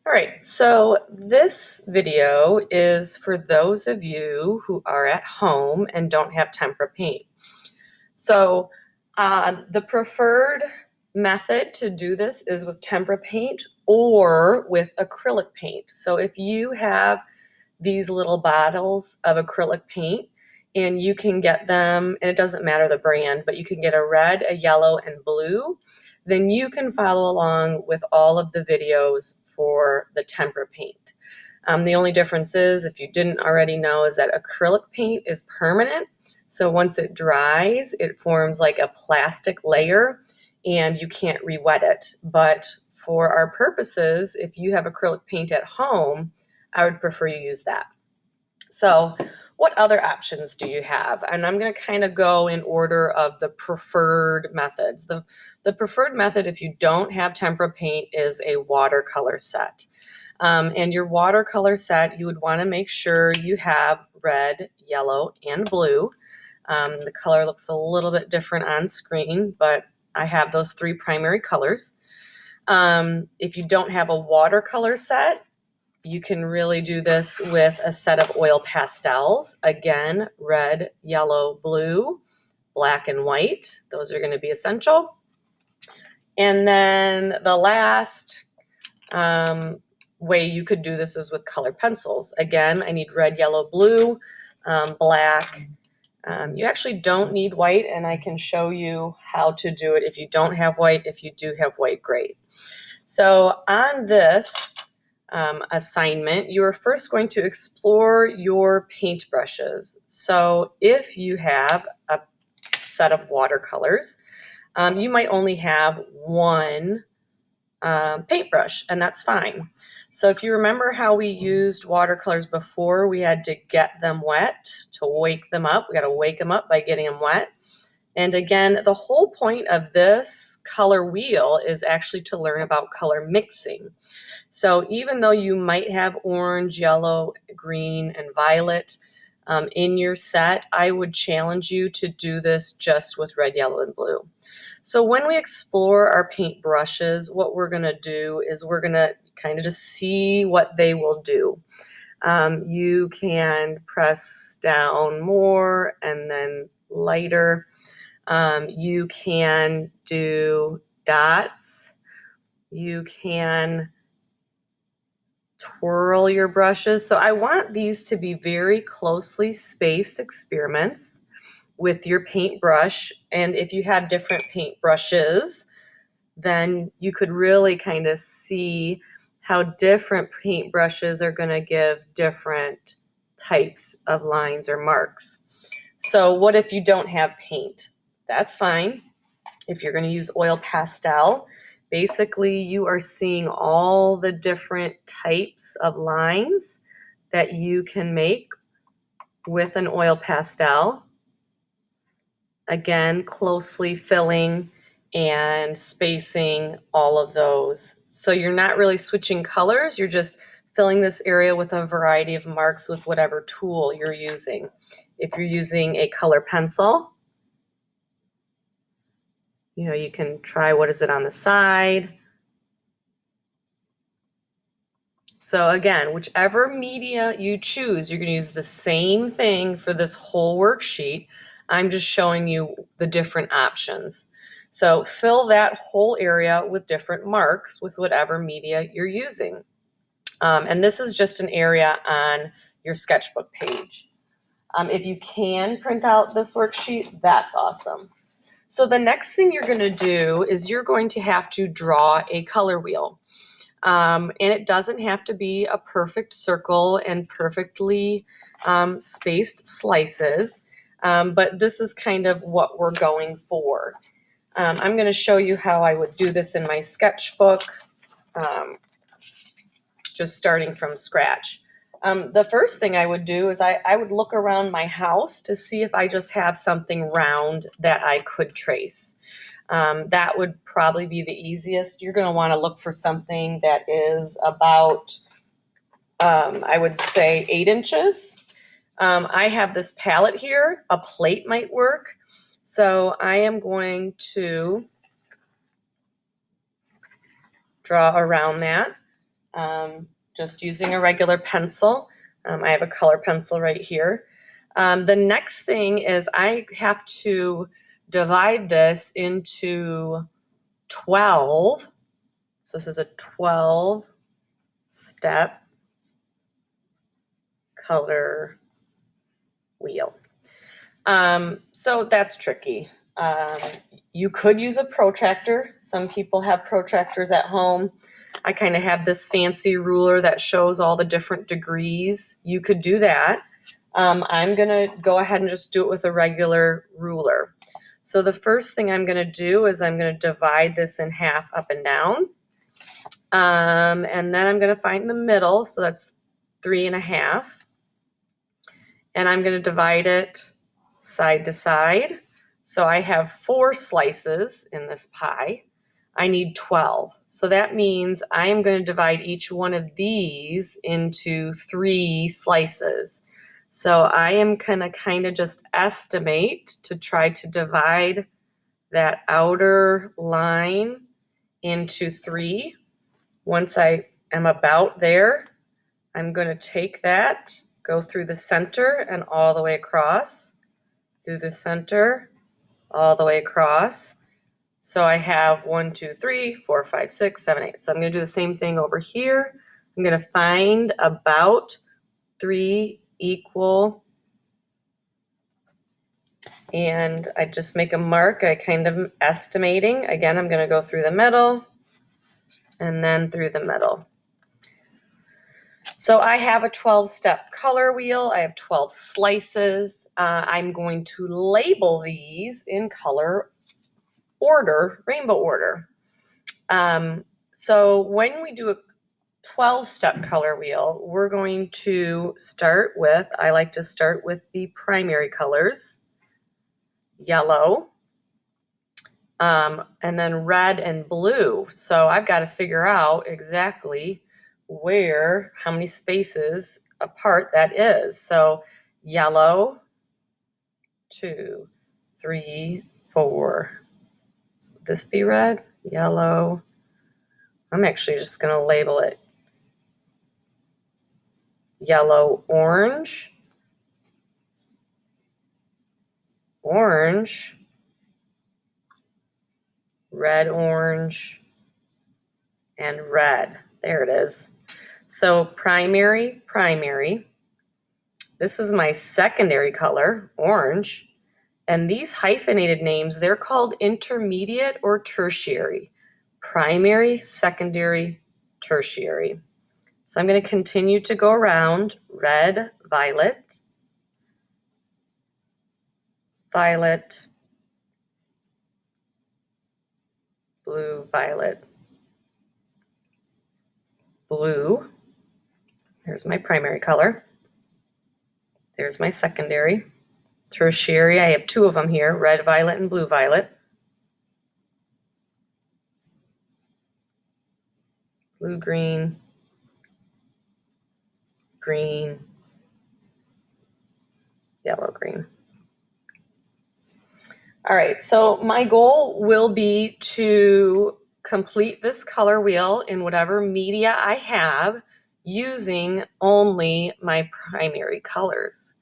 All right, so this video is for those of you who are at home and don't have tempera paint. So the preferred method to do this is with tempera paint or with acrylic paint. So if you have these little bottles of acrylic paint and you can get them, and it doesn't matter the brand, but you can get a red, a yellow, and blue, then you can follow along with all of the videos for the tempera paint. The only difference is, if you didn't already know, is that acrylic paint is permanent. So once it dries, it forms like a plastic layer and you can't re-wet it. But for our purposes, if you have acrylic paint at home, I would prefer you use that. So what other options do you have? And I'm going to kind of go in order of the preferred methods. The preferred method, if you don't have tempera paint, is a watercolor set. And your watercolor set, you would want to make sure you have red, yellow, and blue. The color looks a little bit different on screen, but I have those three primary colors. If you don't have a watercolor set, you can really do this with a set of oil pastels. Again, red, yellow, blue, black, and white. Those are going to be essential. And then the last way you could do this is with colored pencils. Again, I need red, yellow, blue, black. You actually don't need white, and I can show you how to do it if you don't have white. If you do have white, great. So on this assignment, you are first going to explore your paintbrushes. So if you have a set of watercolors, you might only have one paintbrush, and that's fine. So if you remember how we used watercolors before, we had to get them wet to wake them up. We got to wake them up by getting them wet. And again, the whole point of this color wheel is actually to learn about color mixing. So even though you might have orange, yellow, green, and violet in your set, I would challenge you to do this just with red, yellow, and blue. So when we explore our paint brushes, what we're going to do is we're going to kind of just see what they will do. You can press down more and then lighter. You can do dots. You can twirl your brushes. So I want these to be very closely spaced experiments with your paintbrush. And if you have different paintbrushes, then you could really kind of see how different paintbrushes are going to give different types of lines or marks. So what if you don't have paint? That's fine. If you're going to use oil pastel, basically you are seeing all the different types of lines that you can make with an oil pastel. Again, closely filling and spacing all of those. So you're not really switching colors, you're just filling this area with a variety of marks with whatever tool you're using. If you're using a color pencil, you can try what is it on the side. So again, whichever media you choose, you're going to use the same thing for this whole worksheet. I'm just showing you the different options. So fill that whole area with different marks with whatever media you're using. And this is just an area on your sketchbook page. If you can print out this worksheet, that's awesome. So the next thing you're going to do is you're going to have to draw a color wheel. And it doesn't have to be a perfect circle and perfectly spaced slices, but this is kind of what we're going for. I'm going to show you how I would do this in my sketchbook, just starting from scratch. The first thing I would do is I would look around my house to see if I just have something round that I could trace. That would probably be the easiest. You're going to want to look for something that is about, I would say, 8 inches. I have this palette here. A plate might work. So I am going to draw around that. just using a regular pencil. I have a color pencil right here. The next thing is I have to divide this into 12. So this is a 12-step color wheel. So that's tricky. You could use a protractor. Some people have protractors at home. I kind of have this fancy ruler that shows all the different degrees. You could do that. I'm going to go ahead and just do it with a regular ruler. So the first thing I'm going to do is I'm going to divide this in half up and down. And then I'm going to find the middle. So that's 3.5. And I'm going to divide it side to side. So I have 4 slices in this pie. I need 12. So that means I am going to divide each one of these into 3 slices. So I am going to kind of just estimate to try to divide that outer line into 3. Once I am about there, I'm going to take that, go through the center and all the way across, through the center, all the way across. So I have 1, 2, 3, 4, 5, 6, 7, 8. So I'm going to do the same thing over here. I'm going to find about 3 equal, and I just make a mark. I kind of estimating. Again, I'm going to go through the middle and then through the middle. So I have a 12-step color wheel. I have 12 slices. I'm going to label these in color order, rainbow order. So when we do a 12-step color wheel, we're going to start with, I like to start with the primary colors, yellow, and then red and blue. So I've got to figure out exactly how many spaces apart that is. So yellow, 2, 3, 4. So would this be red? Yellow. I'm actually just going to label it yellow, orange, orange, red, orange, and red. There it is. So primary, primary. This is my secondary color, orange. And these hyphenated names, they're called intermediate or tertiary. Primary, secondary, tertiary. So I'm going to continue to go around. Red, violet, violet, blue, violet, blue. There's my primary color. There's my secondary. Tertiary, I have 2 of them here, red, violet, and blue, violet. Blue, green, green, yellow, green. All right, so my goal will be to complete this color wheel in whatever media I have using only my primary colors.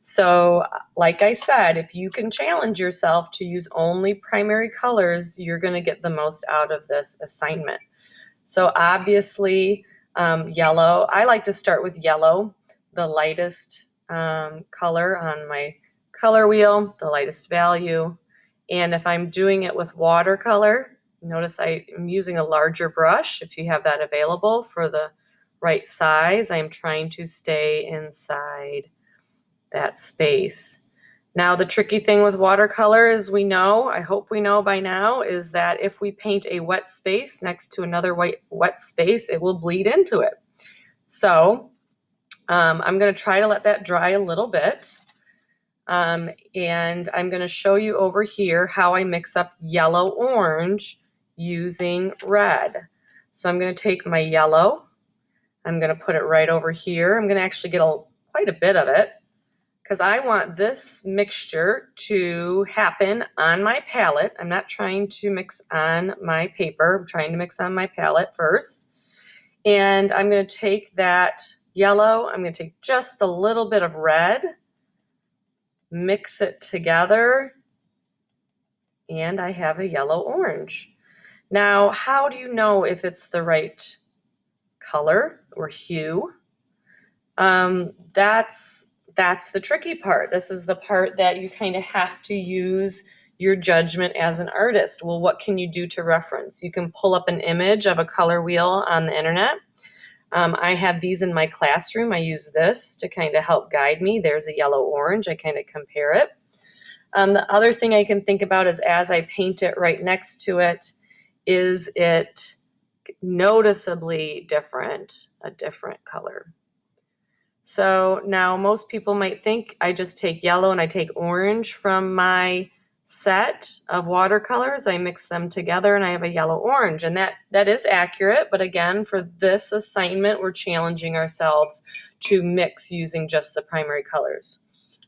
So like I said, if you can challenge yourself to use only primary colors, you're going to get the most out of this assignment. So obviously, yellow, I like to start with yellow, the lightest color on my color wheel, the lightest value. And if I'm doing it with watercolor, notice I am using a larger brush. If you have that available for the right size, I'm trying to stay inside that space. Now, the tricky thing with watercolor is I hope we know by now, is that if we paint a wet space next to another wet space, it will bleed into it. So I'm going to try to let that dry a little bit. And I'm going to show you over here how I mix up yellow, orange using red. So I'm going to take my yellow. I'm going to put it right over here. I'm going to actually get quite a bit of it, because I want this mixture to happen on my palette. I'm not trying to mix on my paper. I'm trying to mix on my palette first. And I'm going to take that yellow, I'm going to take just a little bit of red, mix it together, and I have a yellow-orange. Now, how do you know if it's the right color or hue? That's the tricky part. This is the part that you kind of have to use your judgment as an artist. Well, what can you do to reference? You can pull up an image of a color wheel on the internet. I have these in my classroom. I use this to kind of help guide me. There's a yellow-orange. I kind of compare it. The other thing I can think about is as I paint it right next to it, is it noticeably different, a different color? So now most people might think I just take yellow and I take orange from my set of watercolors. I mix them together and I have a yellow-orange, and that is accurate. But again, for this assignment, we're challenging ourselves to mix using just the primary colors.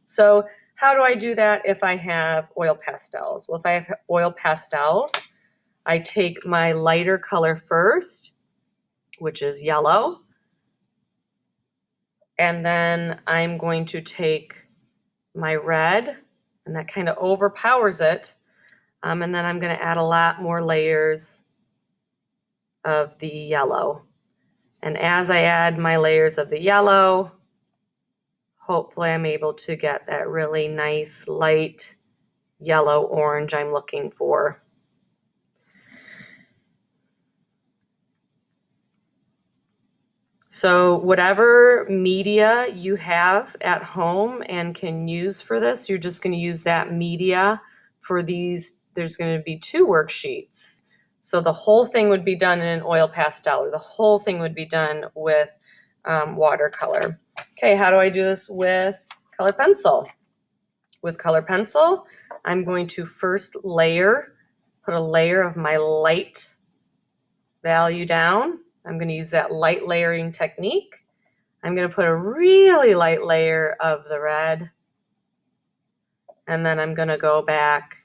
So how do I do that if I have oil pastels? Well, if I have oil pastels, I take my lighter color first, which is yellow, and then I'm going to take my red, and that kind of overpowers it. And then I'm going to add a lot more layers of the yellow. And as I add my layers of the yellow, hopefully I'm able to get that really nice light yellow-orange I'm looking for. So whatever media you have at home and can use for this, you're just going to use that media for these. There's going to be 2 worksheets. So the whole thing would be done in an oil pastel, or the whole thing would be done with watercolor. Okay, how do I do this with color pencil? With color pencil, I'm going to first put a layer of my light value down. I'm going to use that light layering technique. I'm going to put a really light layer of the red, and then I'm going to go back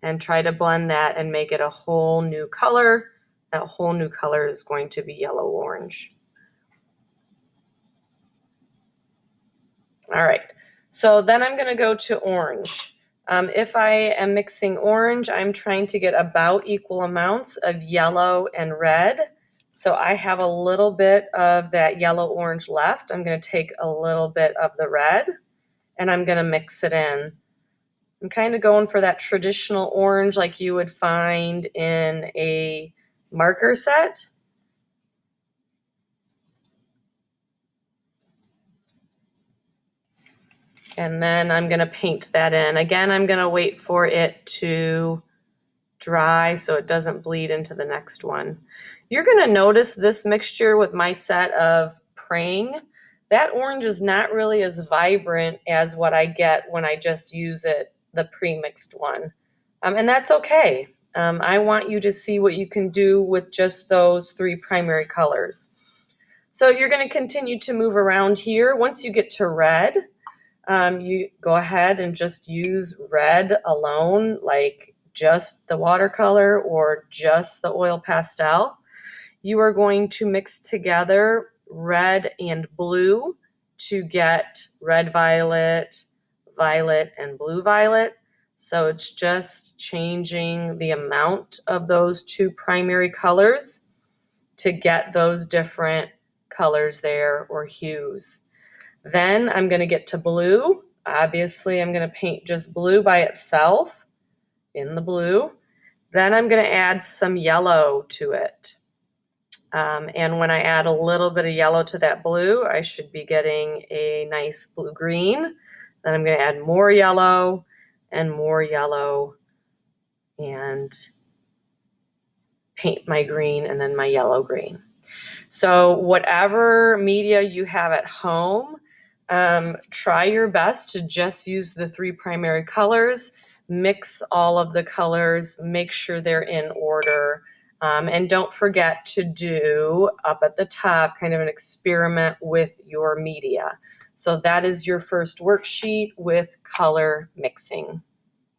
and try to blend that and make it a whole new color. That whole new color is going to be yellow-orange. All right, so then I'm going to go to orange. If I am mixing orange, I'm trying to get about equal amounts of yellow and red. So I have a little bit of that yellow-orange left. I'm going to take a little bit of the red, and I'm going to mix it in. I'm kind of going for that traditional orange like you would find in a marker set. And then I'm going to paint that in. Again, I'm going to wait for it to dry so it doesn't bleed into the next one. You're going to notice this mixture with my set of Praying. That orange is not really as vibrant as what I get when I just use it, the pre-mixed one. And that's okay. I want you to see what you can do with just those 3 primary colors. So you're going to continue to move around here. Once you get to red, you go ahead and just use red alone, like just the watercolor or just the oil pastel. You are going to mix together red and blue to get red violet, violet, and blue violet. So it's just changing the amount of those 2 primary colors to get those different colors there or hues. Then I'm going to get to blue. Obviously, I'm going to paint just blue by itself in the blue. Then I'm going to add some yellow to it. And when I add a little bit of yellow to that blue, I should be getting a nice blue-green. Then I'm going to add more yellow and paint my green and then my yellow-green. So whatever media you have at home, try your best to just use the 3 primary colors, mix all of the colors, make sure they're in order, and don't forget to do up at the top kind of an experiment with your media. So that is your first worksheet with color mixing.